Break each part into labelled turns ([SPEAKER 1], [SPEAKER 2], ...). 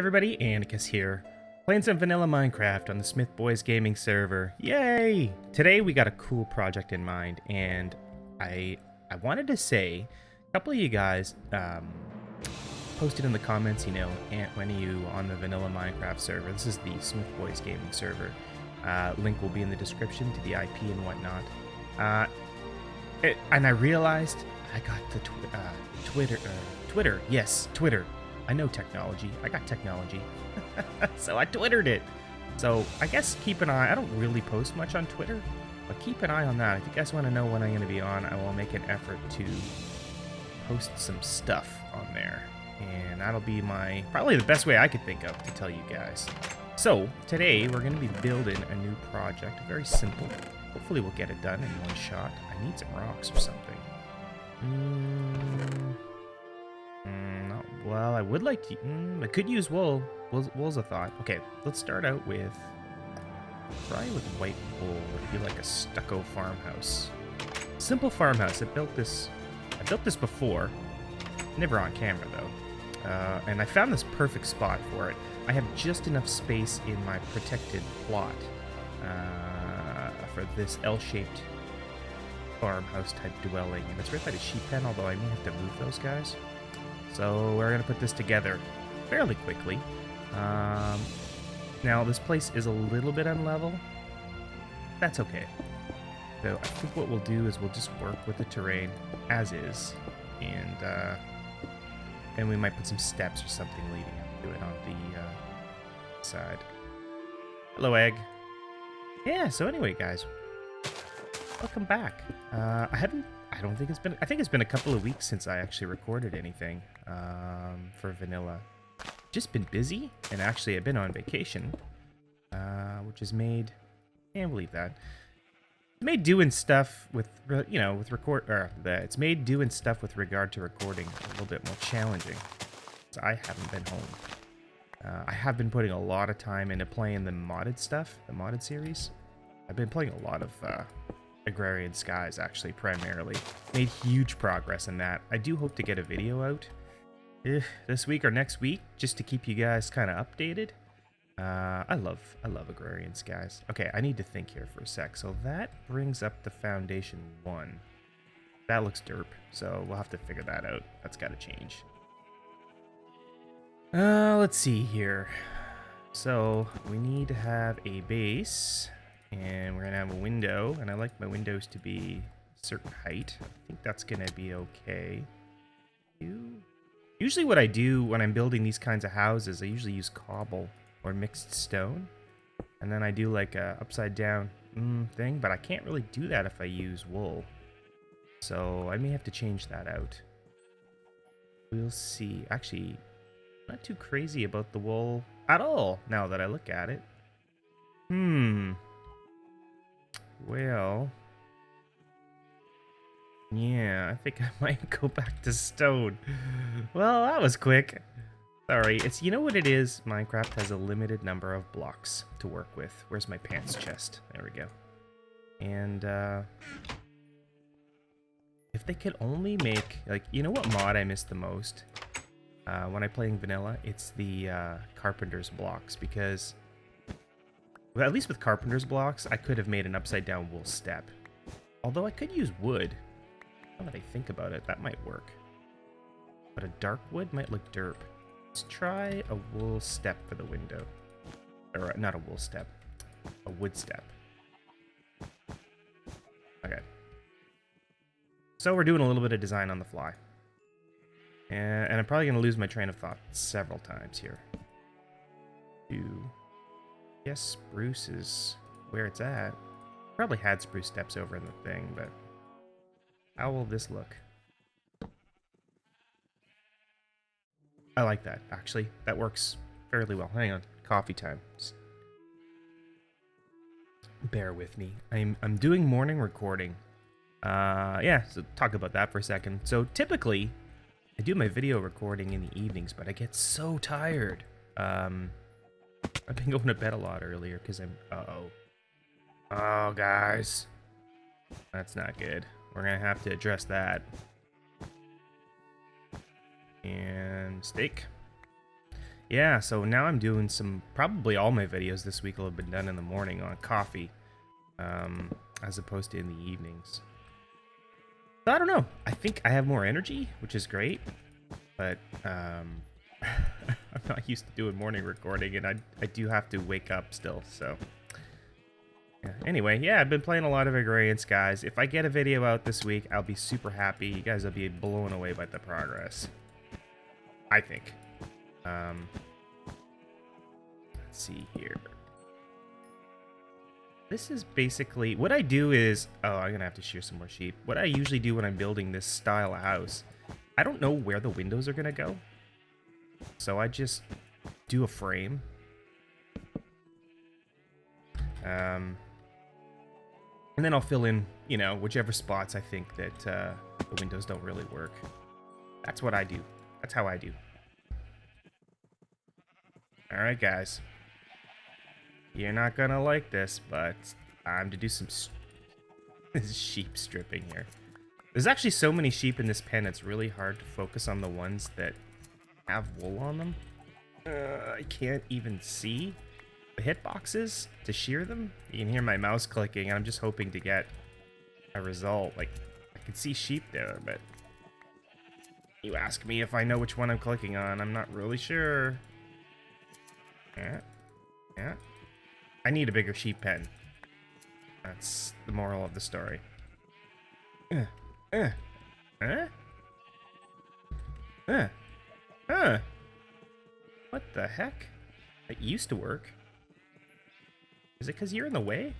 [SPEAKER 1] Everybody, Antikas here, playing some vanilla Minecraft on the Smith Boys gaming server. Yay! Today we got a cool project in mind, and I wanted to say, a couple of you guys posted in the comments, you know, when are you on the vanilla Minecraft server? This is the Smith Boys gaming server. Link will be in the description to the IP and whatnot. And I realized I got the Twitter. Yes, Twitter. I know technology. I got technology. So I Twittered it. So I guess keep an eye. I don't really post much on Twitter, but keep an eye on that. If you guys want to know when I'm going to be on, I will make an effort to post some stuff on there. And that'll be probably the best way I could think of to tell you guys. So today we're going to be building a new project. Very simple. Hopefully we'll get it done in one shot. I need some rocks or something. Well, I would like to... I could use wool. Wool's a thought. Okay, let's start out with... Probably with white wool. It'd be like a stucco farmhouse. Simple farmhouse. I built this before. Never on camera, though. And I found this perfect spot for it. I have just enough space in my protected plot for this L-shaped farmhouse type dwelling. And it's right by the sheep pen, although I may have to move those guys. So we're going to put this together fairly quickly. Now, this place is a little bit unlevel. That's okay. So I think what we'll do is we'll just work with the terrain as is. And we might put some steps or something leading up to it on the side. Hello, Egg. Yeah, so anyway, guys. Welcome back. I think it's been a couple of weeks since I actually recorded anything for vanilla. Just been busy, and actually I've been on vacation, which has made, can't believe that. It's made doing stuff with, it's made doing stuff with regard to recording a little bit more challenging. So I haven't been home. I have been putting a lot of time into playing the modded stuff, the modded series. I've been playing a lot of Agrarian Skies, actually, primarily. Made huge progress in that. I do hope to get a video out this week or next week, just to keep you guys kind of updated. I love Agrarian Skies. Okay, I need to think here for a sec. So that brings up the foundation 1. That looks derp, so we'll have to figure that out. That's got to change. Let's see here. So we need to have a base. And we're going to have a window, and I like my windows to be a certain height. I think that's going to be okay. Usually what I do when I'm building these kinds of houses, I usually use cobble or mixed stone. And then I do like a upside down thing, but I can't really do that if I use wool. So I may have to change that out. We'll see. Actually, not too crazy about the wool at all now that I look at it. Well, yeah, I think I might go back to stone. Well, that was quick. Sorry, you know what it is? Minecraft has a limited number of blocks to work with. Where's my pants chest? There we go. And, if they could only make, like, you know what mod I miss the most? When I'm playing vanilla, it's the, carpenter's blocks, because... Well, at least with carpenter's blocks, I could have made an upside-down wool step. Although I could use wood. Now that I think about it, that might work. But a dark wood might look derp. Let's try a wool step for the window. Or, not a wool step. A wood step. Okay. So we're doing a little bit of design on the fly. And I'm probably going to lose my train of thought several times here. Yes, spruce is where it's at. Probably had spruce steps over in the thing, but how will this look? I like that, actually. That works fairly well. Hang on, coffee time. Just bear with me. I'm doing morning recording. Yeah, so talk about that for a second. So typically, I do my video recording in the evenings, but I get so tired. I've been going to bed a lot earlier because I'm... Oh, guys. That's not good. We're going to have to address that. And steak. Yeah, so now I'm doing probably all my videos this week will have been done in the morning on coffee, as opposed to in the evenings. So I don't know. I think I have more energy, which is great, but I'm not used to doing morning recording, and I do have to wake up still, so. Yeah. Anyway, yeah, I've been playing a lot of Agrarians, guys. If I get a video out this week, I'll be super happy. You guys will be blown away by the progress. I think. Let's see here. This is basically... What I do is... Oh, I'm going to have to shear some more sheep. What I usually do when I'm building this style of house, I don't know where the windows are going to go. So I just do a frame. And then I'll fill in, you know, whichever spots I think that the windows don't really work. That's what I do. That's how I do. Alright, guys. You're not gonna like this, but time to do some sheep stripping here. There's actually so many sheep in this pen, it's really hard to focus on the ones that have wool on them. I can't even see the hitboxes to shear them. You can hear my mouse clicking, and I'm just hoping to get a result. Like, I can see sheep there, but you ask me if I know which one I'm clicking on, I'm not really sure. Yeah. I need a bigger sheep pen. That's the moral of the story. What the heck? It used to work. Is it because you're in the way?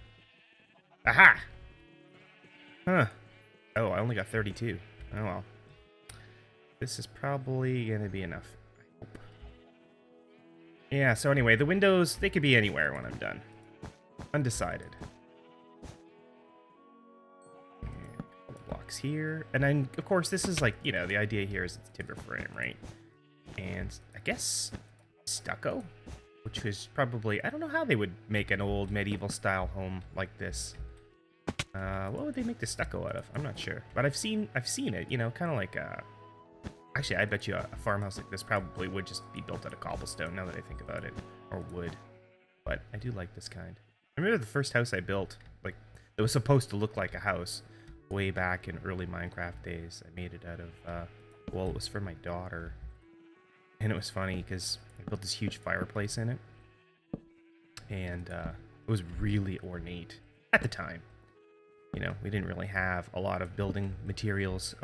[SPEAKER 1] Aha! Huh. Oh, I only got 32. Oh well. This is probably gonna be enough. I hope. Yeah, so anyway, the windows, they could be anywhere when I'm done. Undecided. And a couple of blocks here. And then, of course, this is like, you know, the idea here is it's a timber frame, right? And I guess stucco? Which was probably, I don't know how they would make an old medieval style home like this. What would they make the stucco out of? I'm not sure, but I've seen it. You know, kind of like actually, I bet you a farmhouse like this probably would just be built out of cobblestone. Now that I think about it, or wood. But I do like this kind. I remember the first house I built, like it was supposed to look like a house, way back in early Minecraft days. I made it out of well, it was for my daughter. And it was funny because I built this huge fireplace in it. And it was really ornate at the time. You know, we didn't really have a lot of building materials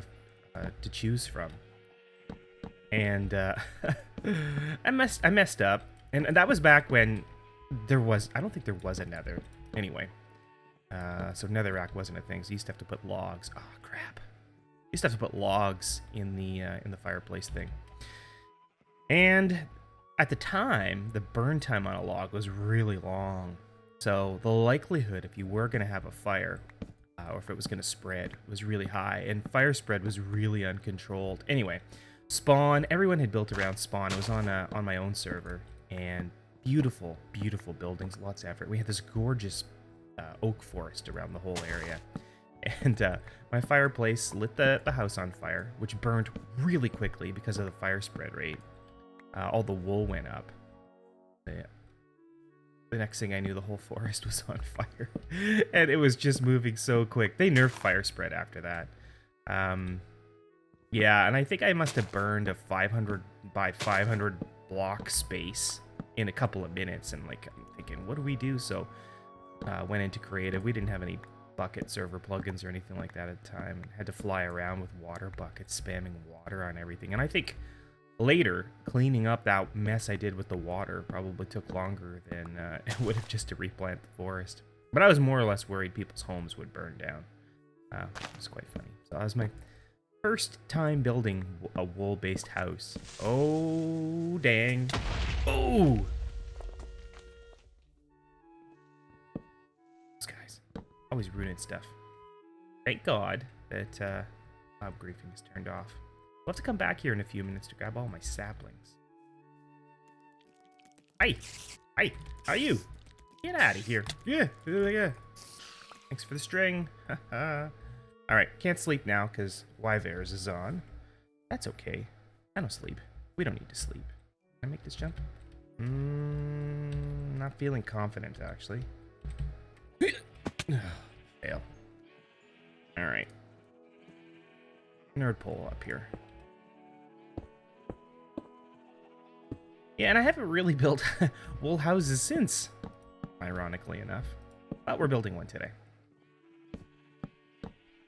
[SPEAKER 1] to choose from. And I messed up. And that was back when there was... I don't think there was a nether. Anyway. So netherrack wasn't a thing. So you used to have to put logs. Oh, crap. You used to have to put logs in the fireplace thing. And at the time, the burn time on a log was really long. So the likelihood if you were going to have a fire, or if it was going to spread, was really high. And fire spread was really uncontrolled. Anyway, spawn, everyone had built around spawn. It was on my own server. And beautiful, beautiful buildings, lots of effort. We had this gorgeous oak forest around the whole area. And my fireplace lit the house on fire, which burned really quickly because of the fire spread rate. All the wool went up. Yeah. The next thing I knew, the whole forest was on fire. And it was just moving so quick. They nerfed fire spread after that. Yeah, and I think I must have burned a 500 by 500 block space in a couple of minutes. And like, I'm thinking, what do we do? So went into creative. We didn't have any bucket server plugins or anything like that at the time. Had to fly around with water buckets, spamming water on everything. And I think... later, cleaning up that mess I did with the water probably took longer than it would have just to replant the forest. But I was more or less worried people's homes would burn down. It was quite funny. So that was my first time building a wool-based house. Oh, dang. Oh! Those guys. Always ruining stuff. Thank God that mob griefing is turned off. We'll have to come back here in a few minutes to grab all my saplings. Hey! Hey! How are you? Get out of here. Yeah! Thanks for the string. Alright, can't sleep now because Wyvers is on. That's okay. I don't sleep. We don't need to sleep. Can I make this jump? Not feeling confident, actually. Fail. Alright. Nerd pole up here. Yeah, and I haven't really built wool houses since, ironically enough. But we're building one today.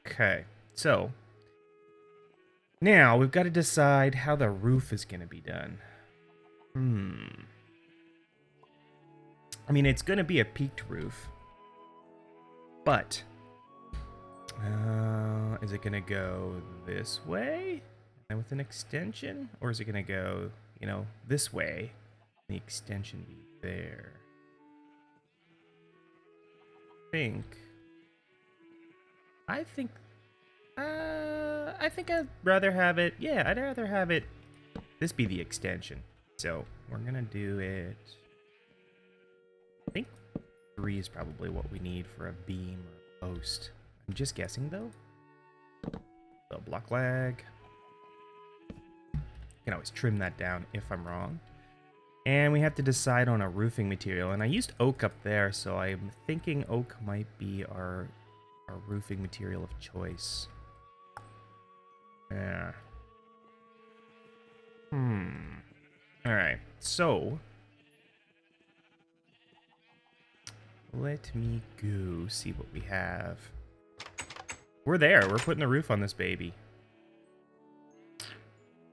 [SPEAKER 1] Okay, so now we've got to decide how the roof is going to be done. I mean, it's going to be a peaked roof, but is it going to go this way and with an extension, or is it going to go, you know, this way, and the extension be there? I think I'd rather have it. Yeah, I'd rather have it. This be the extension. So we're gonna do it. I think 3 is probably what we need for a beam or a post. I'm just guessing though. So block lag. You can always trim that down if I'm wrong. And we have to decide on a roofing material. And I used oak up there, so I'm thinking oak might be our roofing material of choice. Yeah. Alright, so let me go see what we have. We're there. We're putting the roof on this baby.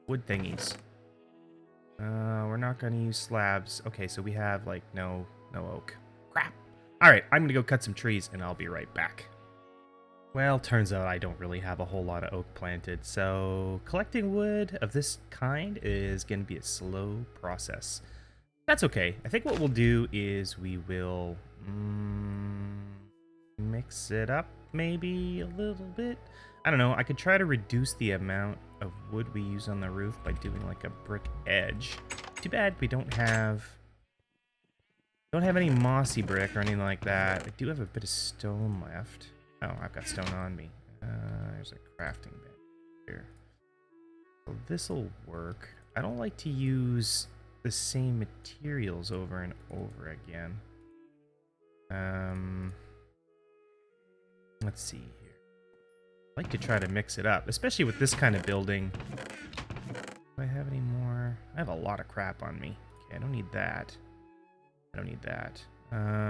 [SPEAKER 1] Wood thingies. We're not going to use slabs. Okay, so we have, like, no oak. Crap. Alright, I'm going to go cut some trees, and I'll be right back. Well, turns out I don't really have a whole lot of oak planted, so collecting wood of this kind is going to be a slow process. That's okay. I think what we'll do is we will mix it up maybe a little bit. I don't know. I could try to reduce the amount of wood we use on the roof by doing like a brick edge. Too bad we don't have any mossy brick or anything like that. I do have a bit of stone left. Oh, I've got stone on me. There's a crafting bit here. So this'll work. I don't like to use the same materials over and over again. Let's see here. I like to try to mix it up, especially with this kind of building. Do I have any more? I have a lot of crap on me. Okay, I don't need that. I don't need that.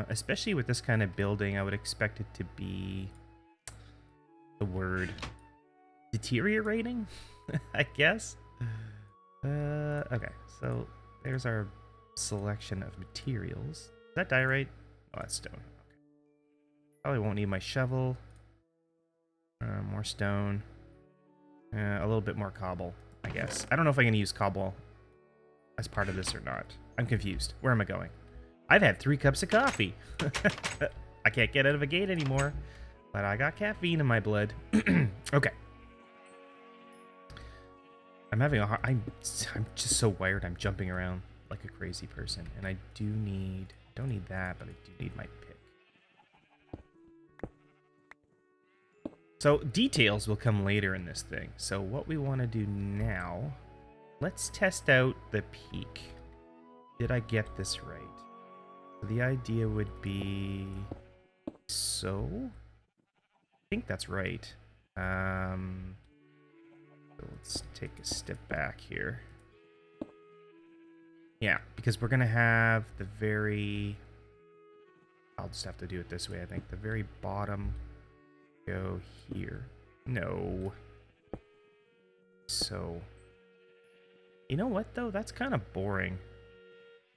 [SPEAKER 1] Especially with this kind of building, I would expect it to be the word deteriorating, I guess. Okay, so there's our selection of materials. Is that diorite? Oh, that's stone. Okay. Probably won't need my shovel. More stone. A little bit more cobble, I guess. I don't know if I'm going to use cobble as part of this or not. I'm confused. Where am I going? I've had 3 cups of coffee. I can't get out of a gate anymore, but I got caffeine in my blood. Okay. I'm having a hard... I'm just so wired. I'm jumping around like a crazy person, and I don't need that, but I do need my pick. So details will come later in this thing. So what we want to do now, let's test out the peak. Did I get this right? The idea would be so. I think that's right. So let's take a step back here. Yeah, because we're gonna have the very. I'll just have to do it this way. I think the very bottom go here. No. So. You know what though? That's kind of boring.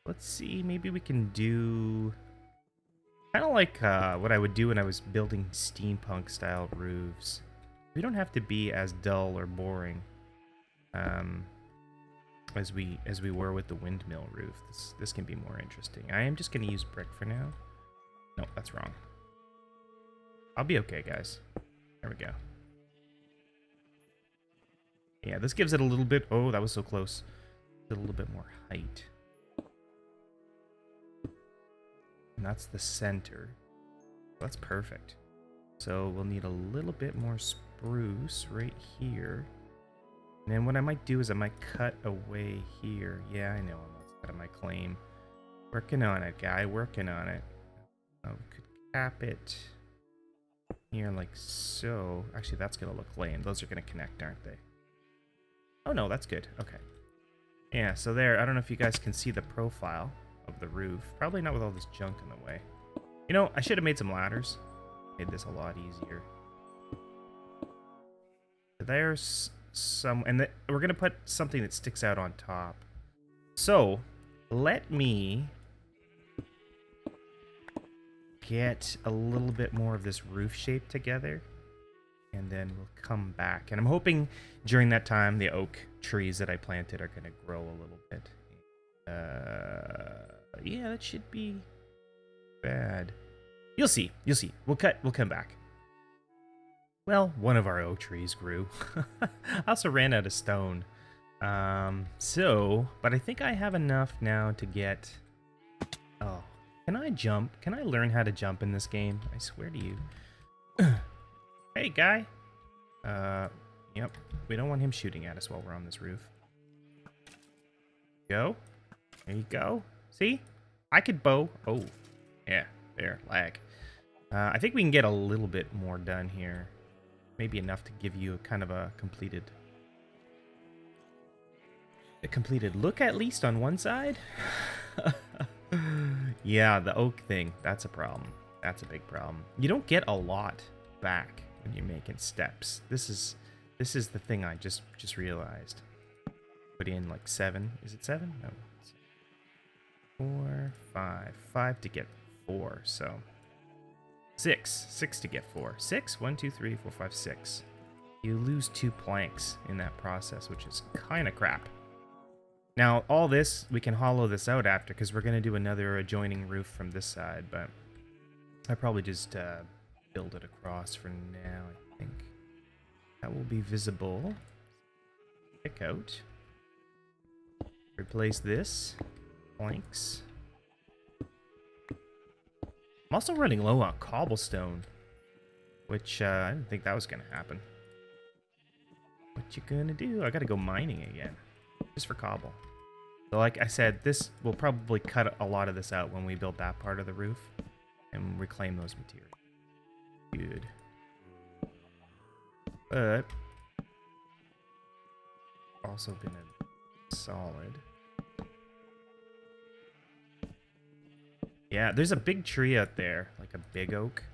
[SPEAKER 1] Let's see, maybe we can do kind of like what I would do when I was building steampunk style roofs. We don't have to be as dull or boring as we were with the windmill roof. This can be more interesting. I am just going to use brick for now. No, that's wrong. I'll be okay, guys. There we go. Yeah, this gives it a little bit... Oh, that was so close. A little bit more height. And that's the center. That's perfect. So we'll need a little bit more spruce right here. And then what I might do is I might cut away here. Yeah, I know I'm outside of my claim. Working on it, guy. Working on it. Oh, we could cap it here like so. Actually, that's going to look lame. Those are going to connect, aren't they? Oh, no, that's good. Okay. Yeah, so there. I don't know if you guys can see the profile of the roof. Probably not with all this junk in the way. You know, I should have made some ladders. Made this a lot easier. There's some... And we're going to put something that sticks out on top. So, let me get a little bit more of this roof shape together. And then we'll come back. And I'm hoping during that time the oak trees that I planted are going to grow a little bit. Yeah, that should be bad. You'll see. You'll see. We'll come back. Well, one of our oak trees grew. I also ran out of stone. But I think I have enough now to get... Oh, can I jump? Can I learn how to jump in this game? I swear to you. Hey, guy. Yep. We don't want him shooting at us while we're on this roof. Go. There you go. See? I could bow. Oh, yeah. There. Lag. I think we can get a little bit more done here. Maybe enough to give you kind of a completed look, at least on one side. Yeah, the oak thing. That's a problem. That's a big problem. You don't get a lot back when you're making steps. This is the thing I just realized. Put in like 7. Is it 7? No. 4, 5. 5 to get 4. So 6 to get 4. 6. 1, 2, 3, 4, 5, 6. You lose 2 planks in that process, which is kind of crap. Now, all this, we can hollow this out after, because we're going to do another adjoining roof from this side, but I probably just build it across for now, I think. That will be visible. Pick out. Replace this. Planks. I'm also running low on cobblestone, which I didn't think that was going to happen. What you gonna do? I gotta go mining again, just for cobble. So like I said, this will probably cut a lot of this out when we build that part of the roof and reclaim those materials. Good. But also gonna solid. Yeah, there's a big tree out there, like a big oak.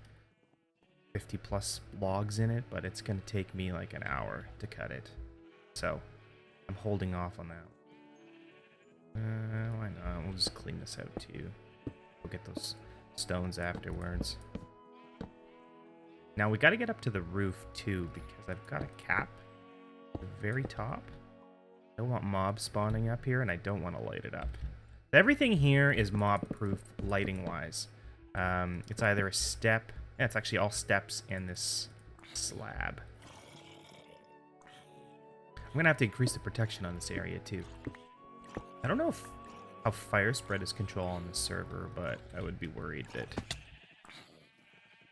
[SPEAKER 1] 50 plus logs in it, but it's gonna take me like an hour to cut it. So I'm holding off on that. Why not? We'll just clean this out too. We'll get those stones afterwards. Now we gotta get up to the roof too, because I've got a cap at the very top. I don't want mobs spawning up here, and I don't want to light it up. Everything here is mob-proof lighting-wise. It's either a step... Yeah, it's actually all steps and this slab. I'm going to have to increase the protection on this area, too. I don't know how fire spread is controlled on this server, but I would be worried that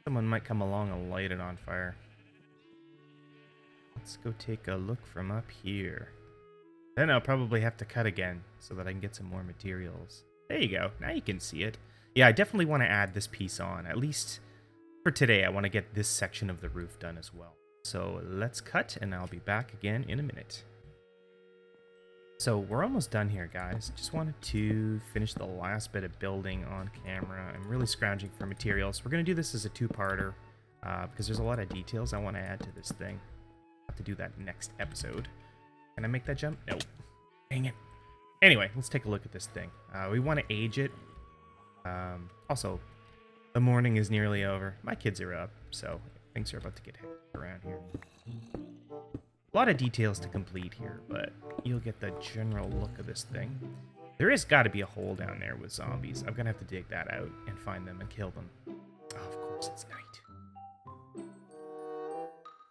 [SPEAKER 1] someone might come along and light it on fire. Let's go take a look from up here. Then I'll probably have to cut again so that I can get some more materials. There you go. Now you can see it. Yeah, I definitely want to add this piece on. At least for today, I want to get this section of the roof done as well. So let's cut, and I'll be back again in a minute. So we're almost done here, guys. Just wanted to finish the last bit of building on camera. I'm really scrounging for materials. We're going to do this as a two-parter because there's a lot of details I want to add to this thing. I'll have to do that next episode. Can I make that jump? No. Dang it. Anyway, let's take a look at this thing. We want to age it. Also, the morning is nearly over. My kids are up, so things are about to get hectic around here. A lot of details to complete here, but you'll get the general look of this thing. There has got to be a hole down there with zombies. I'm going to have to dig that out and find them and kill them. Oh, of course, it's night.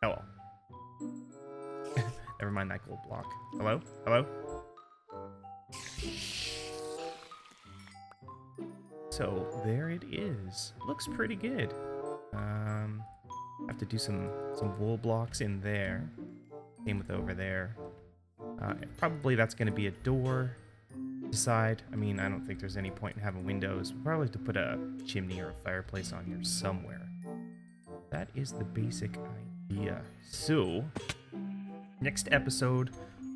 [SPEAKER 1] Oh well. Never mind that gold block. Hello? Hello? So, there it is. Looks pretty good. Have to do some wool blocks in there. Same with over there. Probably that's going to be a door. decide. I mean, I don't think there's any point in having windows. We'll probably have to put a chimney or a fireplace on here somewhere. That is the basic idea. So, next episode,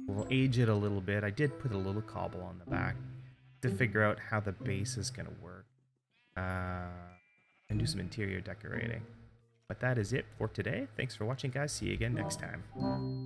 [SPEAKER 1] we'll age it a little bit. I did put a little cobble on the back to figure out how the base is going to work. And do some interior decorating. But that is it for today. Thanks for watching, guys. See you again next time.